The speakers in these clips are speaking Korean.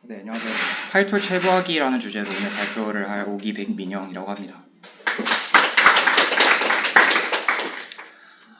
네, 안녕하세요. 파이톨치 해부하기라는 주제로 오늘 발표를 할 오기 백민영이라고 합니다.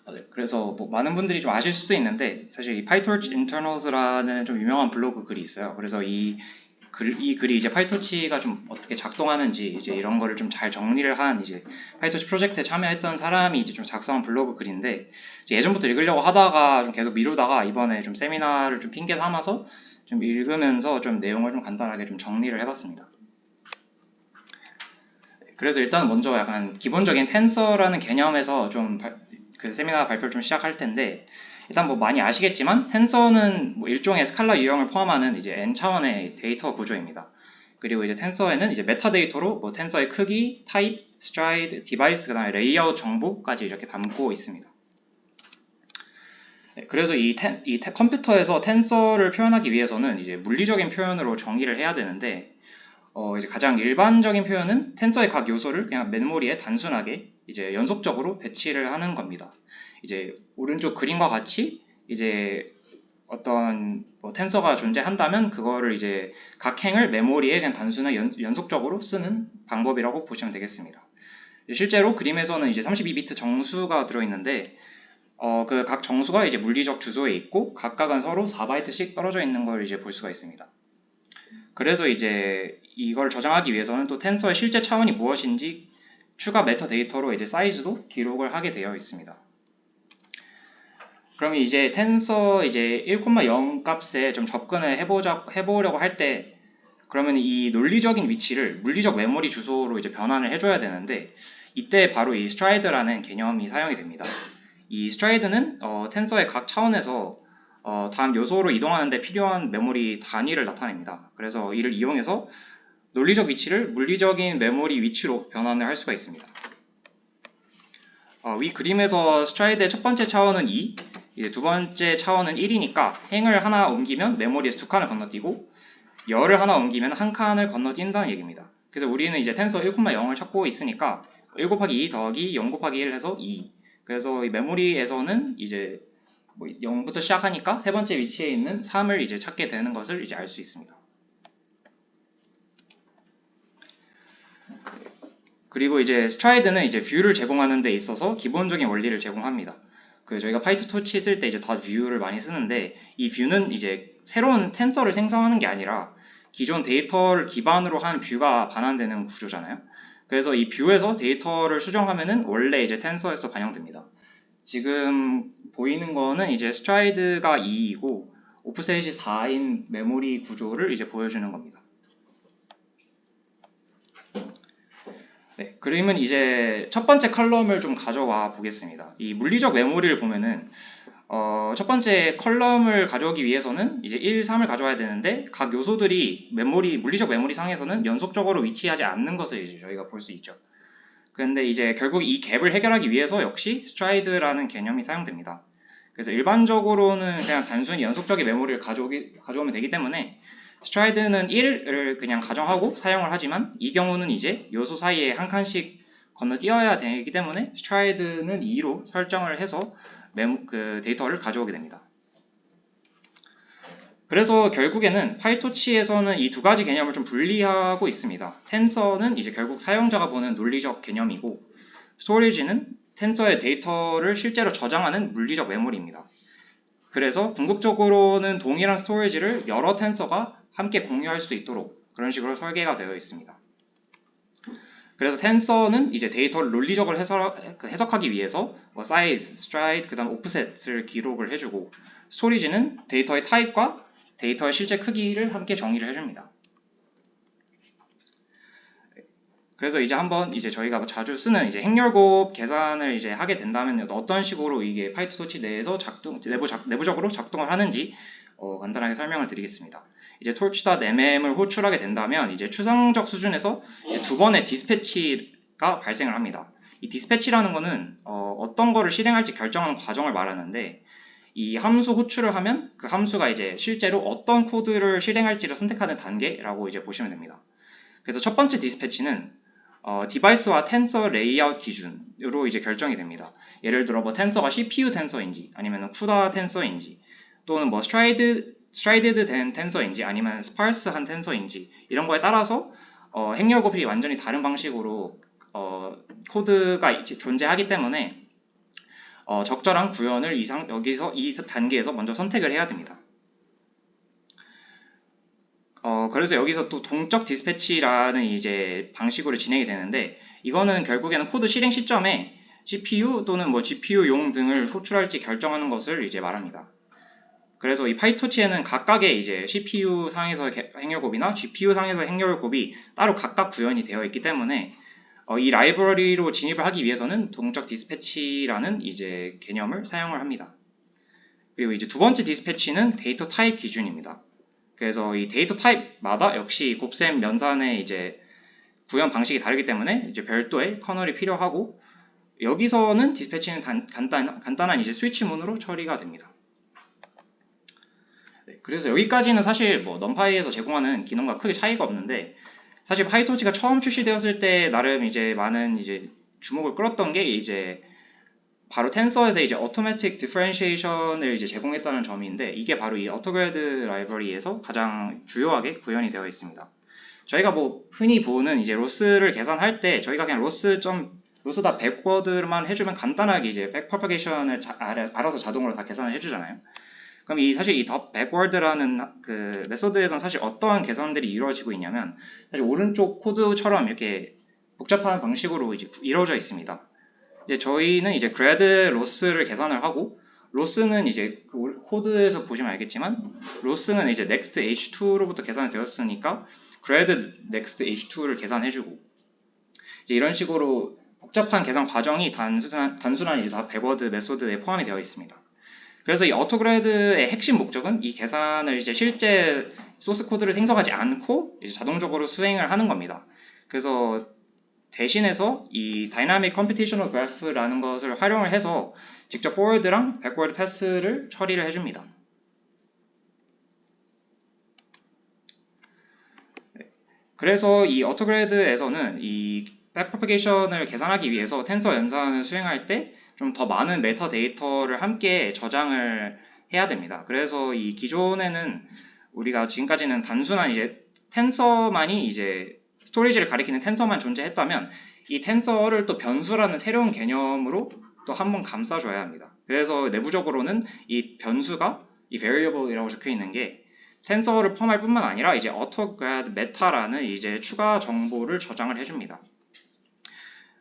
네, 그래서 많은 분들이 좀 아실 수도 있는데 사실 이 파이톨치 인터널즈라는 좀 유명한 블로그 글이 있어요. 그래서 이 글이 이제 파이토치가 좀 어떻게 작동하는지 이제 이런 거를 좀 잘 정리를 한 이제 파이토치 프로젝트에 참여했던 사람이 이제 좀 작성한 블로그 글인데 예전부터 읽으려고 하다가 좀 계속 미루다가 이번에 좀 세미나를 좀 핑계 삼아서 좀 읽으면서 좀 내용을 좀 간단하게 좀 정리를 해봤습니다. 그래서 일단 먼저 약간 기본적인 텐서라는 개념에서 좀 그 세미나 발표를 좀 시작할 텐데 일단 뭐 많이 아시겠지만 텐서는 뭐 일종의 스칼라 유형을 포함하는 이제 n 차원의 데이터 구조입니다. 그리고 이제 텐서에는 이제 메타데이터로 뭐 텐서의 크기, 타입, 스트라이드, 디바이스, 그다음에 레이아웃 정보까지 이렇게 담고 있습니다. 그래서 이 컴퓨터에서 텐서를 표현하기 위해서는 이제 물리적인 표현으로 정의를 해야 되는데 이제 가장 일반적인 표현은 텐서의 각 요소를 그냥 메모리에 단순하게 이제 연속적으로 배치를 하는 겁니다. 이제 오른쪽 그림과 같이 이제 어떤 뭐 텐서가 존재한다면 그거를 이제 각 행을 메모리에 그냥 단순하게 연속적으로 쓰는 방법이라고 보시면 되겠습니다. 실제로 그림에서는 이제 32비트 정수가 들어있는데 그 각 정수가 이제 물리적 주소에 있고 각각은 서로 4바이트씩 떨어져 있는 걸 이제 볼 수가 있습니다. 그래서 이제 이걸 저장하기 위해서는 또 텐서의 실제 차원이 무엇인지 추가 메타데이터로 이제 사이즈도 기록을 하게 되어 있습니다. 그럼 이제 텐서 이제 1,0 값에 좀 접근을 해보려고 할 때 그러면 이 논리적인 위치를 물리적 메모리 주소로 이제 변환을 해줘야 되는데 이때 바로 이 스트라이드라는 개념이 사용이 됩니다. 이 스트라이드는 텐서의 각 차원에서 다음 요소로 이동하는데 필요한 메모리 단위를 나타냅니다. 그래서 이를 이용해서 논리적 위치를 물리적인 메모리 위치로 변환을 할 수가 있습니다. 위 그림에서 스트라이드의 첫 번째 차원은 2, 이제 두 번째 차원은 1이니까 행을 하나 옮기면 메모리에서 2칸을 건너뛰고 열을 하나 옮기면 한 칸을 건너뛴다는 얘기입니다. 그래서 우리는 이제 텐서 1,0을 찾고 있으니까 1 곱하기 2 더하기 0 곱하기 1 해서 2. 그래서 이 메모리에서는 이제 뭐 0부터 시작하니까 세 번째 위치에 있는 3을 이제 찾게 되는 것을 이제 알 수 있습니다. 그리고 이제 스트라이드는 이제 뷰를 제공하는 데 있어서 기본적인 원리를 제공합니다. 저희가 파이토치 쓸 때 이제 다 뷰를 많이 쓰는데 이 뷰는 이제 새로운 텐서를 생성하는 게 아니라 기존 데이터를 기반으로 한 뷰가 반환되는 구조잖아요. 그래서 이 뷰에서 데이터를 수정하면은 원래 이제 텐서에서 반영됩니다. 지금 보이는 거는 이제 스트라이드가 2이고 오프셋이 4인 메모리 구조를 이제 보여주는 겁니다. 네, 그림은 이제 첫 번째 컬럼을 좀 가져와 보겠습니다. 이 물리적 메모리를 보면은 첫 번째 컬럼을 가져오기 위해서는 이제 1, 3을 가져와야 되는데 각 요소들이 물리적 메모리 상에서는 연속적으로 위치하지 않는 것을 이제 저희가 볼 수 있죠. 그런데 이제 결국 이 갭을 해결하기 위해서 역시 스트라이드라는 개념이 사용됩니다. 그래서 일반적으로는 그냥 단순히 연속적인 메모리를 가져오면 되기 때문에 스트라이드는 1을 그냥 가정하고 사용을 하지만 이 경우는 이제 요소 사이에 한 칸씩 건너뛰어야 되기 때문에 스트라이드는 2로 설정을 해서 그 데이터를 가져오게 됩니다. 그래서 결국에는 파이토치에서는 이 두 가지 개념을 좀 분리하고 있습니다. 텐서는 이제 결국 사용자가 보는 논리적 개념이고 스토리지는 텐서의 데이터를 실제로 저장하는 물리적 메모리입니다. 그래서 궁극적으로는 동일한 스토리지를 여러 텐서가 함께 공유할 수 있도록 그런 식으로 설계가 되어 있습니다. 그래서 텐서는 이제 데이터를 논리적으로 해석하기 위해서 사이즈, 스트라이드, 그 다음 오프셋을 기록을 해주고 스토리지는 데이터의 타입과 데이터의 실제 크기를 함께 정의를 해줍니다. 그래서 이제 한번 이제 저희가 자주 쓰는 이제 행렬곱 계산을 이제 하게 된다면 어떤 식으로 이게 파이토치 내에서 내부적으로 작동을 하는지 간단하게 설명을 드리겠습니다. 이제 torch.mm을 호출하게 된다면 이제 추상적 수준에서 두 번의 디스패치가 발생을 합니다. 이 디스패치라는 거는 어떤 거를 실행할지 결정하는 과정을 말하는데 이 함수 호출을 하면 그 함수가 이제 실제로 어떤 코드를 실행할지를 선택하는 단계라고 이제 보시면 됩니다. 그래서 첫 번째 디스패치는 디바이스와 텐서 레이아웃 기준으로 이제 결정이 됩니다. 예를 들어 뭐 텐서가 CPU 텐서인지 아니면 쿠다 텐서인지 또는 뭐 스트라이드 스트라이디드 된 텐서인지 아니면 스파르스한 텐서인지 이런 거에 따라서 행렬 곱이 완전히 다른 방식으로 코드가 존재하기 때문에 적절한 구현을 여기서 이 단계에서 먼저 선택을 해야 됩니다. 그래서 여기서 또 동적 디스패치라는 이제 방식으로 진행이 되는데, 이거는 결국에는 코드 실행 시점에 CPU 또는 뭐 GPU용 등을 호출할지 결정하는 것을 이제 말합니다. 그래서 이 파이토치에는 각각의 이제 CPU 상에서 행렬곱이나 GPU 상에서 행렬곱이 따로 각각 구현이 되어 있기 때문에 이 라이브러리로 진입을 하기 위해서는 동적 디스패치라는 이제 개념을 사용을 합니다. 그리고 이제 두 번째 디스패치는 데이터 타입 기준입니다. 그래서 이 데이터 타입마다 역시 곱셈 연산의 이제 구현 방식이 다르기 때문에 이제 별도의 커널이 필요하고, 여기서는 디스패치는 간단한 이제 스위치문으로 처리가 됩니다. 네, 그래서 여기까지는 사실 뭐 넘파이에서 제공하는 기능과 크게 차이가 없는데, 사실 파이토치가 처음 출시되었을 때 나름 이제 많은 이제 주목을 끌었던 게 이제 바로 텐서에서 이제 automatic differentiation을 이제 제공했다는 점인데, 이게 바로 이 autograd 라이브러리에서 가장 주요하게 구현이 되어 있습니다. 저희가 뭐 흔히 보는 이제 로스를 계산할 때 저희가 그냥 로스다 백워드만 해주면 간단하게 이제 백프로파게이션을 알아서 자동으로 다 계산을 해주잖아요. 그럼 사실 이 더 백워드라는 그 메소드에서는 사실 어떠한 계산들이 이루어지고 있냐면, 사실 오른쪽 코드처럼 이렇게 복잡한 방식으로 이제 이루어져 있습니다. 이제 저희는 이제 grad 로스를 계산을 하고, 로스는 이제 그 코드에서 보시면 알겠지만 로스는 이제 next h2로부터 계산이 되었으니까 grad next h2를 계산해주고, 이제 이런 식으로 복잡한 계산 과정이 단순한 이제 다 백워드 메소드에 포함이 되어 있습니다. 그래서 이 autograd의 핵심 목적은 이 계산을 이제 실제 소스 코드를 생성하지 않고 이제 자동적으로 수행을 하는 겁니다. 그래서 대신해서 이 Dynamic Computational Graph라는 것을 활용을 해서 직접 forward랑 backward pass를 처리를 해줍니다. 그래서 이 autograd에서는 이 backpropagation을 계산하기 위해서 텐서 연산을 수행할 때 좀 더 많은 메타 데이터를 함께 저장을 해야 됩니다. 그래서 이 기존에는 우리가 지금까지는 단순한 이제 텐서만이 이제 스토리지를 가리키는 텐서만 존재했다면, 이 텐서를 또 변수라는 새로운 개념으로 또 한번 감싸줘야 합니다. 그래서 내부적으로는 이 변수가 이 variable이라고 적혀 있는 게 텐서를 포함할 뿐만 아니라 이제 autograd meta라는 이제 추가 정보를 저장을 해줍니다.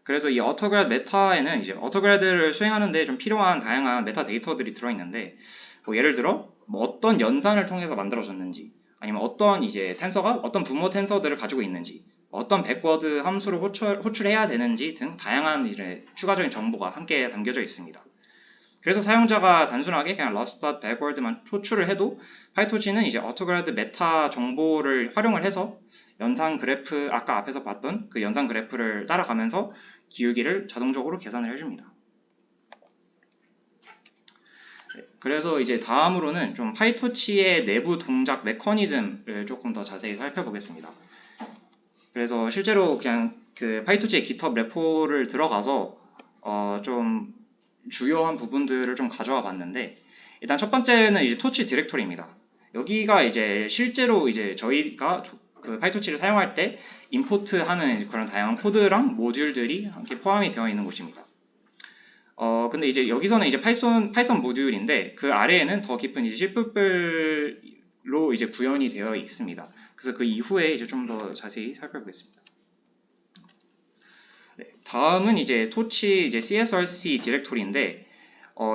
그래서 이 autograd meta에는 이제 autograd를 수행하는데 좀 필요한 다양한 메타 데이터들이 들어있는데, 뭐 예를 들어 뭐 어떤 연산을 통해서 만들어졌는지, 아니면 어떤 이제 텐서가 어떤 분모 텐서들을 가지고 있는지, 어떤 백워드 함수를 호출해야 되는지 등 다양한 이제 추가적인 정보가 함께 담겨져 있습니다. 그래서 사용자가 단순하게 그냥 loss.backward만 호출을 해도 파이토치는 이제 autograd 메타 정보를 활용을 해서 연산 그래프, 아까 앞에서 봤던 그 연산 그래프를 따라가면서 기울기를 자동적으로 계산을 해줍니다. 그래서 이제 다음으로는 좀 파이토치의 내부 동작 메커니즘을 조금 더 자세히 살펴보겠습니다. 그래서 실제로 그냥 그 파이토치의 GitHub 레포를 들어가서 좀 주요한 부분들을 좀 가져와 봤는데, 일단 첫 번째는 이제 토치 디렉토리입니다. 여기가 이제 실제로 이제 저희가 그 파이토치를 사용할 때 임포트하는 그런 다양한 코드랑 모듈들이 함께 포함이 되어 있는 곳입니다. 근데 이제 여기서는 이제 파이썬 모듈인데, 그 아래에는 더 깊은 이제 C++로 이제 구현이 되어 있습니다. 그래서 그 이후에 이제 좀 더 자세히 살펴보겠습니다. 네, 다음은 이제 토치 이제 CSRC 디렉토리인데,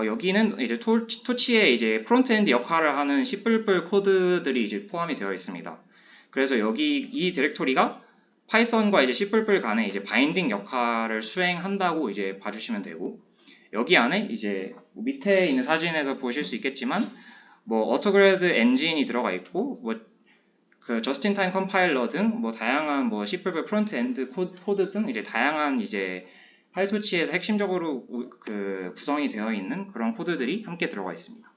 여기는 이제 토치의 이제 프론트엔드 역할을 하는 C++ 코드들이 이제 포함이 되어 있습니다. 그래서 여기 이 디렉토리가 파이썬과 이제 C++ 간의 이제 바인딩 역할을 수행한다고 이제 봐주시면 되고, 여기 안에 이제 밑에 있는 사진에서 보실 수 있겠지만 뭐 autograd 엔진이 들어가 있고, 뭐 그 just-in-time 컴파일러 등 뭐 다양한 뭐 C++ 프론트엔드 코드 등 이제 다양한 이제 파이토치에서 핵심적으로 그 구성이 되어 있는 그런 코드들이 함께 들어가 있습니다.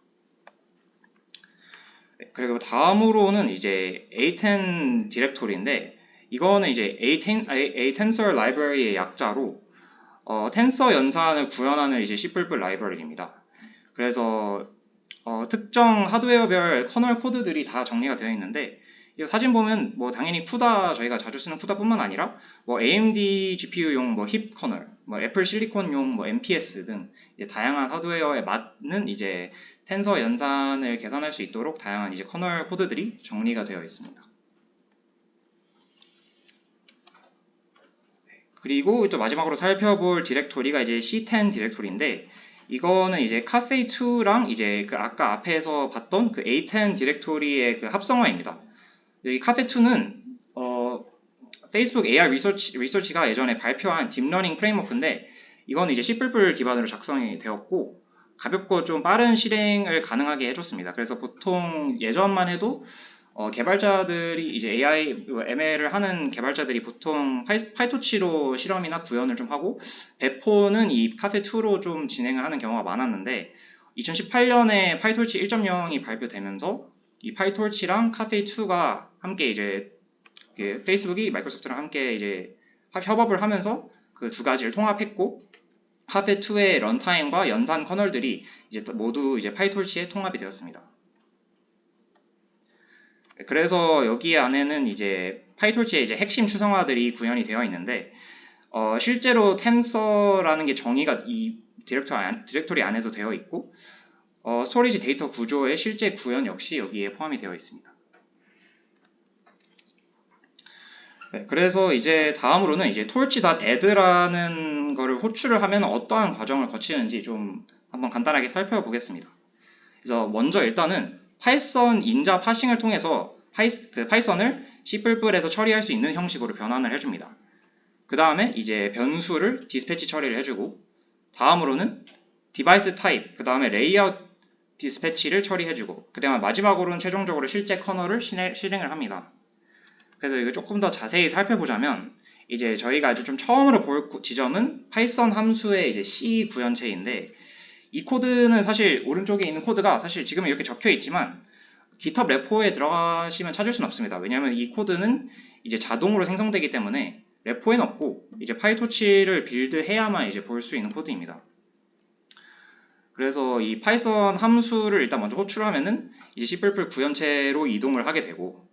그리고 다음으로는 이제 A10 디렉토리인데, 이거는 이제 A-Tensor 라이브러리의 약자로 텐서 연산을 구현하는 이제 C++ 라이브러리입니다. 그래서 특정 하드웨어별 커널 코드들이 다 정리가 되어 있는데 이 사진 보면 뭐 당연히 쿠다 저희가 자주 쓰는 쿠다뿐만 아니라 뭐 AMD GPU용 뭐 힙 커널, 뭐 애플 실리콘용 뭐 MPS 등 이제 다양한 하드웨어에 맞는 이제 텐서 연산을 계산할 수 있도록 다양한 이제 커널 코드들이 정리가 되어 있습니다. 그리고 또 마지막으로 살펴볼 디렉토리가 이제 C10 디렉토리인데 이거는 이제 카페2랑 이제 그 아까 앞에서 봤던 그 A10 디렉토리의 그 합성어입니다. 이 카페2는 페이스북 AR 리서치가 예전에 발표한 딥러닝 프레임워크인데 이건 이제 C++ 기반으로 작성이 되었고 가볍고 좀 빠른 실행을 가능하게 해줬습니다. 그래서 보통 예전만 해도 개발자들이 이제 AI, ML을 하는 개발자들이 보통 파이토치로 실험이나 구현을 좀 하고 배포는 이 카페2로 좀 진행을 하는 경우가 많았는데 2018년에 파이토치 1.0이 발표되면서 이 파이토치랑 카페2가 함께 이제 페이스북이 마이크로소프트랑 함께 이제 협업을 하면서 그 두 가지를 통합했고 카페2의 런타임과 연산 커널들이 이제 모두 이제 파이토치에 통합이 되었습니다. 그래서 여기 안에는 이제 파이토치의 이제 핵심 추상화들이 구현이 되어 있는데 실제로 텐서라는 게 정의가 이 디렉토리 안에서 되어 있고 스토리지 데이터 구조의 실제 구현 역시 여기에 포함이 되어 있습니다. 네, 그래서 이제 다음으로는 이제 torch.add라는 거를 호출을 하면 어떠한 과정을 거치는지 좀 한번 간단하게 살펴보겠습니다. 그래서 먼저 일단은 파이썬 인자 파싱을 통해서 파이썬을 C++에서 처리할 수 있는 형식으로 변환을 해줍니다. 그 다음에 이제 변수를 디스패치 처리를 해주고 다음으로는 디바이스 타입, 그 다음에 레이아웃 디스패치를 처리해주고 그 다음에 마지막으로는 최종적으로 실제 커널을 실행을 합니다. 그래서 이거 조금 더 자세히 살펴보자면 이제 저희가 아주 좀 처음으로 볼 지점은 파이썬 함수의 이제 C 구현체인데 이 코드는 사실 오른쪽에 있는 코드가 사실 지금 이렇게 적혀 있지만 GitHub 레포에 들어가시면 찾을 수는 없습니다. 왜냐하면 이 코드는 이제 자동으로 생성되기 때문에 레포에는 없고 이제 파이토치를 빌드해야만 이제 볼 수 있는 코드입니다. 그래서 이 파이썬 함수를 일단 먼저 호출하면은 이제 C++ 구현체로 이동을 하게 되고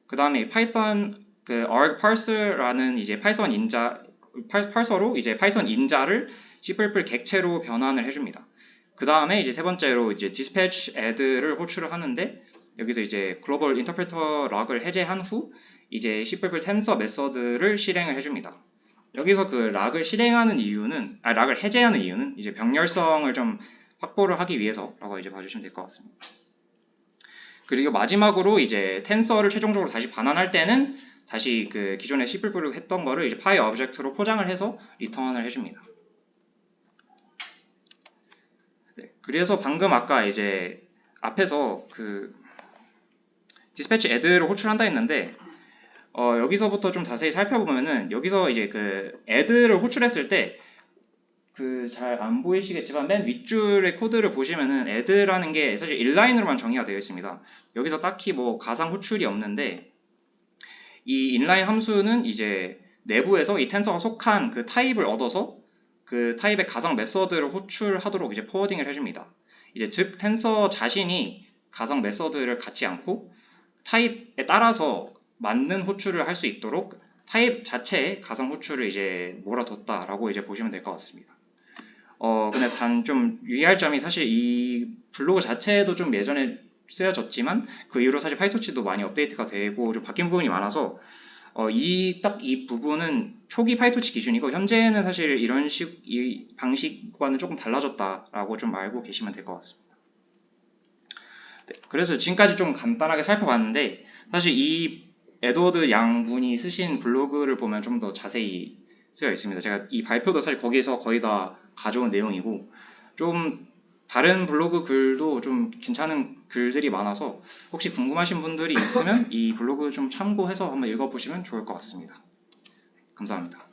그 다음에 파이썬 그 arg parser라는 이제 파이썬 인자 parser로 이제 파이썬 인자를 C++ 객체로 변환을 해줍니다. 그 다음에 이제 세 번째로 이제 dispatch add를 호출을 하는데 여기서 이제 global interpreter 락을 해제한 후 이제 C++ 텐서 메서드를 실행을 해줍니다. 여기서 그 락을 실행하는 이유는 락을 해제하는 이유는 이제 병렬성을 좀 확보를 하기 위해서라고 이제 봐주시면 될 것 같습니다. 그리고 마지막으로 이제 텐서를 최종적으로 다시 반환할 때는 다시 그 기존에 C++로 했던 거를 이제 파이 오브젝트로 포장을 해서 리턴을 해줍니다. 네, 그래서 방금 아까 이제 앞에서 그 디스패치 add를 호출한다 했는데 여기서부터 좀 자세히 살펴보면은 여기서 이제 그 add를 호출했을 때 그 잘 안 보이시겠지만 맨 윗줄의 코드를 보시면은 add라는 게 사실 인라인으로만 정의가 되어 있습니다. 여기서 딱히 뭐 가상 호출이 없는데 이 inline 함수는 이제 내부에서 이 텐서가 속한 그 타입을 얻어서 그 타입의 가상 메서드를 호출하도록 이제 포워딩을 해줍니다. 이제 즉 텐서 자신이 가상 메서드를 갖지 않고 타입에 따라서 맞는 호출을 할 수 있도록 타입 자체에 가상 호출을 이제 몰아뒀다라고 이제 보시면 될 것 같습니다. 근데 단 좀 유의할 점이 사실 이 블로그 자체도 좀 예전에 쓰여졌지만 그 이후로 사실 파이토치도 많이 업데이트가 되고 좀 바뀐 부분이 많아서 이 부분은 초기 파이토치 기준이고 현재는 사실 이 방식과는 조금 달라졌다라고 좀 알고 계시면 될 것 같습니다. 네, 그래서 지금까지 좀 간단하게 살펴봤는데 사실 이 에드워드 양 분이 쓰신 블로그를 보면 좀 더 자세히 쓰여 있습니다. 제가 이 발표도 사실 거기서 거의 다 가져온 내용이고 좀 다른 블로그 글도 좀 괜찮은 글들이 많아서 혹시 궁금하신 분들이 있으면 이 블로그 좀 참고해서 한번 읽어보시면 좋을 것 같습니다. 감사합니다.